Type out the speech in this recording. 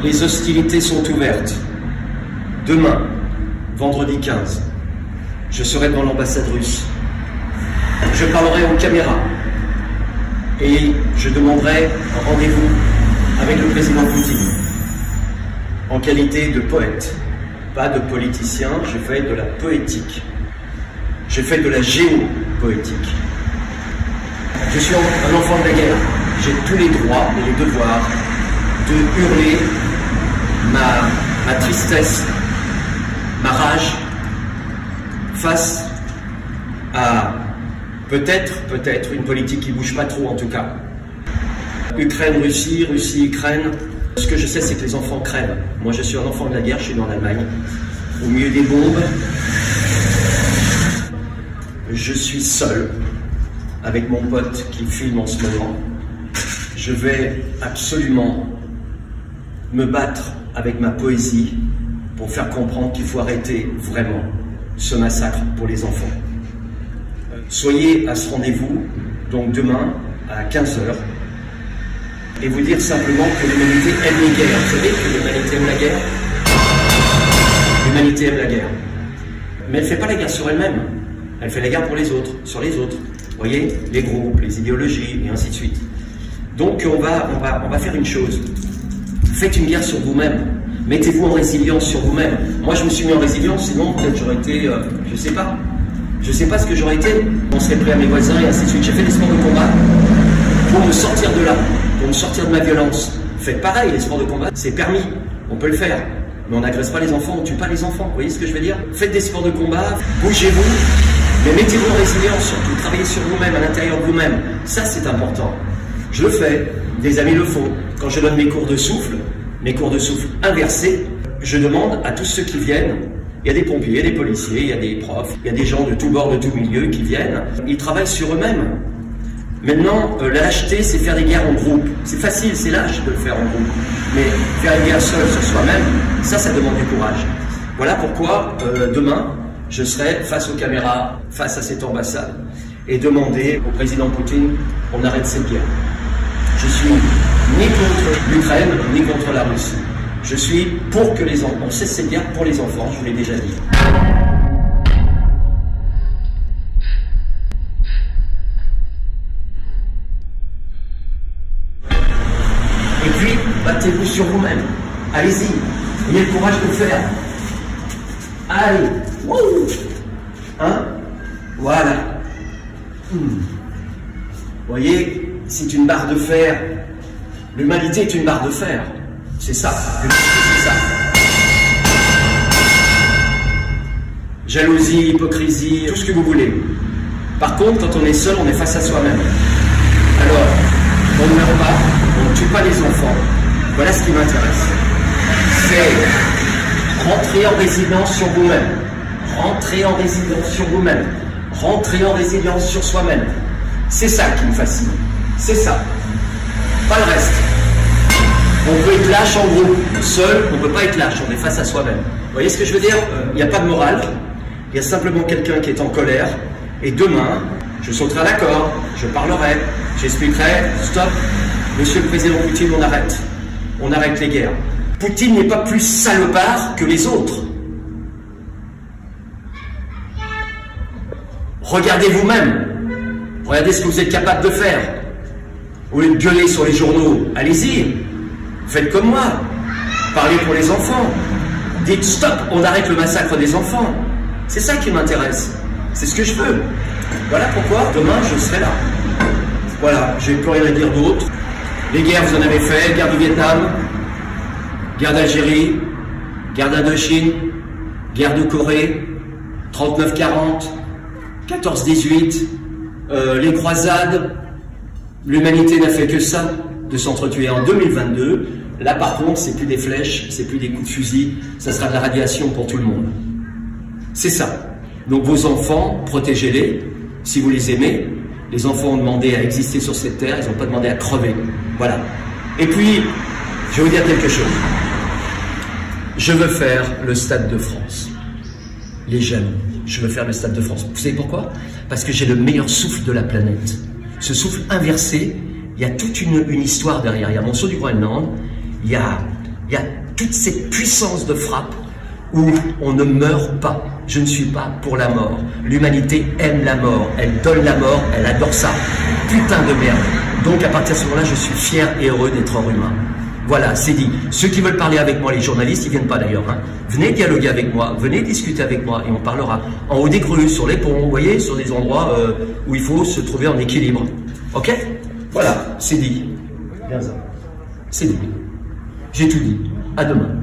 les hostilités sont ouvertes. Demain, vendredi 15, je serai devant l'ambassade russe. Je parlerai aux caméras et je demanderai un rendez-vous avec le président Poutine en qualité de poète, pas de politicien. Je fais de la poétique, je fais de la géopoétique. Je suis un enfant de la guerre, j'ai tous les droits et les devoirs de hurler ma tristesse, ma rage face à peut-être une politique qui ne bouge pas trop en tout cas. Ukraine-Russie, Russie-Ukraine, ce que je sais c'est que les enfants crèvent. Moi je suis un enfant de la guerre, je suis dans l'Allemagne, au milieu des bombes. Je suis seul avec mon pote qui filme en ce moment. Je vais absolument me battre avec ma poésie pour faire comprendre qu'il faut arrêter vraiment ce massacre pour les enfants. Soyez à ce rendez-vous, donc demain à 15 h, et vous dire simplement que l'humanité aime les guerres. Vous savez que l'humanité aime la guerre? L'humanité aime la guerre. Mais elle ne fait pas la guerre sur elle-même. Elle fait la guerre pour les autres, sur les autres. Vous voyez, les groupes, les idéologies, et ainsi de suite. Donc on va faire une chose. Faites une guerre sur vous-même. Mettez-vous en résilience sur vous-même. Moi, je me suis mis en résilience, sinon peut-être j'aurais été, je sais pas. Je sais pas ce que j'aurais été. On serait pris à mes voisins et ainsi de suite. J'ai fait des sports de combat pour me sortir de là, pour me sortir de ma violence. Faites pareil, les sports de combat, c'est permis. On peut le faire. Mais on n'agresse pas les enfants, on ne tue pas les enfants. Vous voyez ce que je veux dire? Faites des sports de combat, bougez-vous, mais mettez-vous en résilience surtout. Travaillez sur vous-même, à l'intérieur de vous-même. Ça, c'est important. Je le fais, des amis le font. Quand je donne mes cours de souffle inversés, je demande à tous ceux qui viennent, il y a des pompiers, il y a des policiers, il y a des profs, il y a des gens de tous bords, de tous milieux qui viennent, ils travaillent sur eux-mêmes. Maintenant, la lâcheté, c'est faire des guerres en groupe. C'est facile, c'est lâche de le faire en groupe. Mais faire une guerre seule sur soi-même, ça demande du courage. Voilà pourquoi, demain, je serai face aux caméras, face à cette ambassade, et demander au président Poutine qu'on arrête cette guerre. Je suis ni contre l'Ukraine, ni contre la Russie. Je suis pour que les enfants, on cesse cette guerre pour les enfants, je vous l'ai déjà dit. Et puis, battez-vous sur vous-même. Allez-y, ayez le courage de le faire. Allez, wouh, hein, voilà. Vous voyez, c'est une barre de fer. L'humanité est une barre de fer. C'est ça, c'est ça. Jalousie, hypocrisie, tout ce que vous voulez. Par contre, quand on est seul, on est face à soi-même. Alors, on ne meurt pas, on ne tue pas les enfants. Voilà ce qui m'intéresse. C'est rentrer en résilience sur vous-même. Rentrer en résilience sur vous-même. Rentrer en résilience sur soi-même. C'est ça qui me fascine. C'est ça. Pas le reste. On peut être lâche en groupe. Seul, on ne peut pas être lâche. On est face à soi-même. Vous voyez ce que je veux dire? Il n'y a pas de morale. Il y a simplement quelqu'un qui est en colère. Et demain, je sauterai à la corde. Je parlerai. J'expliquerai. Stop. Monsieur le Président Poutine, on arrête. On arrête les guerres. Poutine n'est pas plus salopard que les autres. Regardez vous-même. Regardez ce que vous êtes capable de faire. Au lieu de gueuler sur les journaux, allez-y. Faites comme moi. Parlez pour les enfants. Dites stop, on arrête le massacre des enfants. C'est ça qui m'intéresse. C'est ce que je veux. Voilà pourquoi demain je serai là. Voilà, je n'ai plus rien à dire d'autre. Les guerres, vous en avez fait. Guerre du Vietnam, guerre d'Algérie, guerre d'Indochine, guerre de Corée, 39-40, 14-18, les croisades. L'humanité n'a fait que ça, de s'entretuer. En 2022, là par contre, c'est plus des flèches, c'est plus des coups de fusil, ça sera de la radiation pour tout le monde. C'est ça. Donc vos enfants, protégez-les, si vous les aimez. Les enfants ont demandé à exister sur cette terre, ils n'ont pas demandé à crever. Voilà. Et puis, je vais vous dire quelque chose. Je veux faire le Stade de France. Les jeunes, je veux faire le Stade de France. Vous savez pourquoi? Parce que j'ai le meilleur souffle de la planète. Ce souffle inversé, il y a toute une histoire derrière. Il y a Monceau du Groenland, il y a Il y a toute cette puissance de frappe où on ne meurt pas. Je ne suis pas pour la mort. L'humanité aime la mort. Elle donne la mort. Elle adore ça. Putain de merde. Donc à partir de ce moment-là, je suis fier et heureux d'être humain. Voilà, c'est dit. Ceux qui veulent parler avec moi, les journalistes, ils viennent pas d'ailleurs. Hein. Venez dialoguer avec moi, venez discuter avec moi et on parlera en haut des crues, sur les ponts, vous voyez, sur des endroits où il faut se trouver en équilibre. Ok? Voilà, c'est dit. C'est dit. J'ai tout dit. À demain.